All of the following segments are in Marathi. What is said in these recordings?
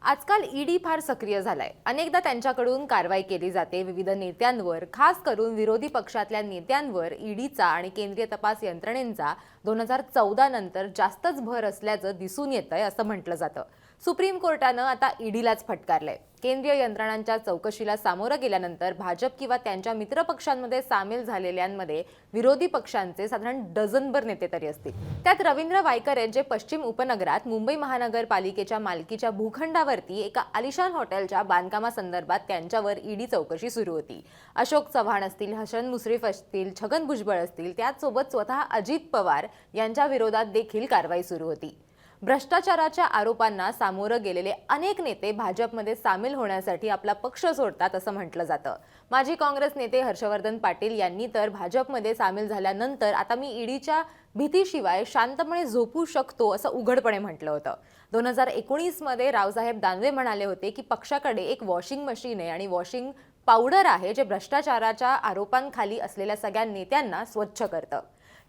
आजकाल ईडी फार सक्रिय झालाय। अनेकदा त्यांच्याकडून कारवाई केली जाते। विविध नेत्यांवर, खास करून विरोधी पक्षातल्या नेत्यांवर ईडीचा आणि केंद्रीय तपास यंत्रणेचा 2014 नंतर जास्तच भर असल्याचं दिसून येतंय असं म्हटलं जातं। सुप्रीम कोर्टानं आता ईडीलाच फटकारलंय। केंद्रीय यंत्रणांच्या चौकशीला सामोरं गेल्यानंतर भाजप किंवा त्यांच्या मित्रपक्षांमध्ये सामील झालेल्यांमध्ये विरोधी पक्षांचे साधारण डझनभर नेते तरी असतील। त्यात रवींद्र वायकर यांचे पश्चिम उपनगरात मुंबई महानगरपालिकेच्या मालकीच्या भूखंडावरती एका आलिशान हॉटेलच्या बांधकामासंदर्भात त्यांच्यावर ईडी चौकशी सुरू होती। अशोक चव्हाण असतील, हसन मुश्रीफ असतील, छगन भुजबळ असतील, त्याचसोबत स्वतः अजित पवार यांच्या विरोधात देखील कारवाई सुरू होती। भ्रष्टाचाराच्या आरोपांना सामोरं गेलेले अनेक नेते भाजपमध्ये सामील होण्यासाठी आपला पक्ष सोडतात असं म्हटलं जातं। माजी काँग्रेस नेते हर्षवर्धन पाटील यांनी तर भाजपमध्ये सामील झाल्यानंतर आता मी ईडीच्या भीतीशिवाय शांतपणे झोपू शकतो असं उघडपणे म्हटलं होतं। 2019 मध्ये रावसाहेब दानवे म्हणाले होते की पक्षाकडे एक वॉशिंग मशीन आहे आणि वॉशिंग पावडर आहे जे भ्रष्टाचाराच्या आरोपांखाली असलेल्या सगळ्या नेत्यांना स्वच्छ करतं।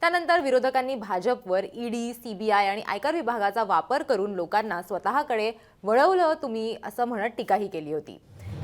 त्यानंतर विरोधकांनी भाजपवर ईडी, सीबीआय आणि आयकर विभागाचा वापर करून लोकांना स्वतःकडे वळवलं तुम्ही असं म्हणत टीकाही केली होती।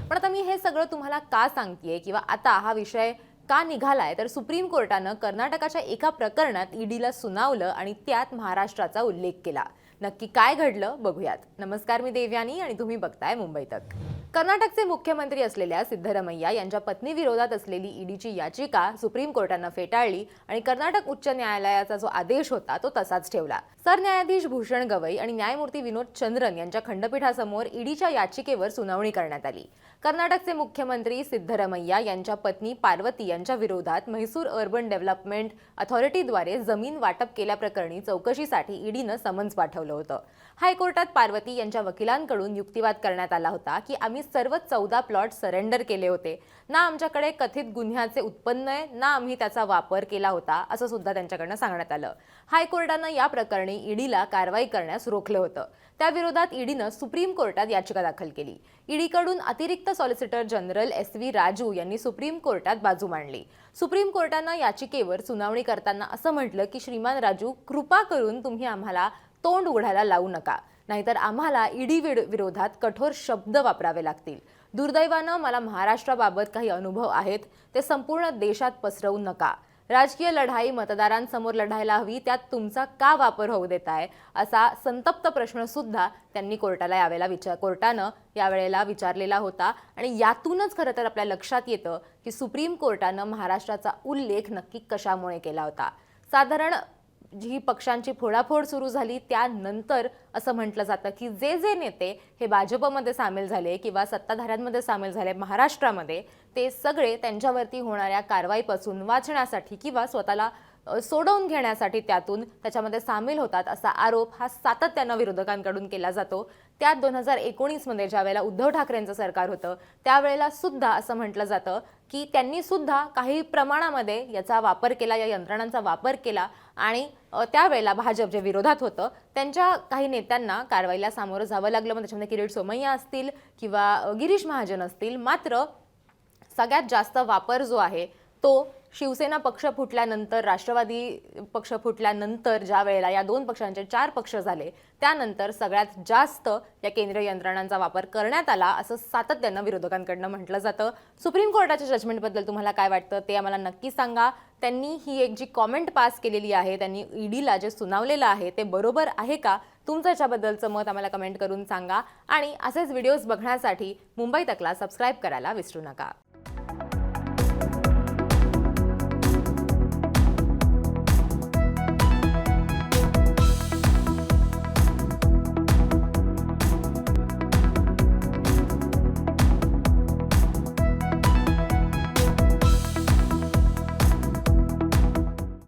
पण आता मी हे सगळं तुम्हाला का सांगतेय किंवा आता हा विषय का निघालाय तर सुप्रीम कोर्टानं कर्नाटकाच्या एका प्रकरणात ईडीला सुनावलं आणि त्यात महाराष्ट्राचा उल्लेख केला। नक्की काय घडलं बघूयात। नमस्कार, मी देवयानी आणि तुम्ही बघताय मुंबई तक। कर्नाटकचे मुख्यमंत्री असलेल्या सिद्धरामय्या यांच्या पत्नीविरोधात असलेली ईडीची याचिका सुप्रीम कोर्टानं फेटाळली आणि कर्नाटक उच्च न्यायालयाचा जो आदेश होता तो तसाच ठेवला। सरन्यायाधीश भूषण गवई आणि न्यायमूर्ती विनोद चंद्रन यांच्या खंडपीठासमोर ईडीच्या याचिकेवर सुनावणी करण्यात आली। कर्नाटकचे मुख्यमंत्री सिद्धरामय्या यांच्या पत्नी पार्वती यांच्या विरोधात म्हैसूर अर्बन डेव्हलपमेंट अथॉरिटीद्वारे जमीन वाटप केल्याप्रकरणी चौकशीसाठी ईडीनं समन्स पाठवलं होतं। हायकोर्टात पार्वती यांच्या वकिलांकडून युक्तिवाद करण्यात आला होता की आम्ही सर्व 14 प्लॉट सरेंडर केले होते, ना आमच्याकडे कथित गुन्ह्याचे उत्पन्न आहे ना आम्ही त्याचा वापर केला होता असं सुद्धा त्यांच्याकडनं सांगण्यात आलं। हायकोर्टानं या प्रकरणी ईडीला कारवाई करण्यास रोखलं होतं। त्याविरोधात ईडीनं सुप्रीम कोर्टात याचिका दाखल केली। ईडीकडून अतिरिक्त सॉलिसिटर जनरल SV राजू यांनी सुप्रीम कोर्टात बाजू मांडली। सुप्रीम कोर्टानं याचिकेवर सुनावणी करताना असं म्हटलं की श्रीमान राजू, कृपा करून तुम्ही आम्हाला तोंड उघडायला लावू नका, नाहीतर आम्हाला ईडी विरोधात कठोर शब्द वापरावे लागतील। दुर्दैवानं मला महाराष्ट्राबाबत काही अनुभव आहेत, ते संपूर्ण देशात पसरवू नका। राजकीय लढाई मतदारांसमोर लढायला हवी, त्यात तुमचा का वापर होऊ देताय असा संतप्त प्रश्न सुद्धा त्यांनी कोर्टानं यावेळेला विचारलेला होता। आणि यातूनच खरं तर आपल्या लक्षात येतं की सुप्रीम कोर्टानं महाराष्ट्राचा उल्लेख नक्की कशामुळे केला होता। साधारण जी पक्षांची फोडाफोड सुरू झाली त्यानंतर असं म्हटलं जातं की जे नेते हे भाजपमध्ये सामील झाले किंवा सत्ताधाऱ्यांमध्ये सामील झाले महाराष्ट्रामध्ये, ते सगळे त्यांच्यावरती होणाऱ्या कारवाईपासून वाचण्यासाठी किंवा स्वतःला सोडवून घेण्यासाठी त्याच्यामध्ये सामील होतात असा आरोप हा सातत्यानं विरोधकांकडून केला जातो। त्यात 2019 मध्ये ज्यावेळेला उद्धव ठाकरेंचं सरकार होतं त्यावेळेला सुद्धा असं म्हटलं जातं की त्यांनी सुद्धा काही प्रमाणामध्ये याचा वापर केला, या यंत्रणांचा वापर केला आणि त्यावेळेला भाजप जे विरोधात होतं त्यांच्या काही नेत्यांना कारवाईला सामोरं जावं लागलं। मग त्याच्यामध्ये किरीट सोमय्या असतील किंवा गिरीश महाजन असतील। मात्र सगळ्यात जास्त वापर जो आहे तो शिवसेना पक्ष फुटल्यानंतर, राष्ट्रवादी पक्ष फुटल्यानंतर, ज्या वेळेला या दोन पक्षांचे 4 पक्ष झाले त्यानंतर सगळ्यात जास्त या केंद्रीय यंत्रणांचा वापर करण्यात आला असं सातत्यानं विरोधकांकडनं म्हटलं जातं। सुप्रीम कोर्टाच्या जजमेंटबद्दल तुम्हाला काय वाटतं ते आम्हाला नक्की सांगा। त्यांनी ही एक जी कॉमेंट पास केलेली आहे, त्यांनी ईडीला जे सुनावलेलं आहे ते बरोबर आहे का, तुमचं याच्याबद्दलचं मत आम्हाला कमेंट करून सांगा। आणि असेच व्हिडिओज बघण्यासाठी मुंबई तकला सबस्क्राईब करायला विसरू नका।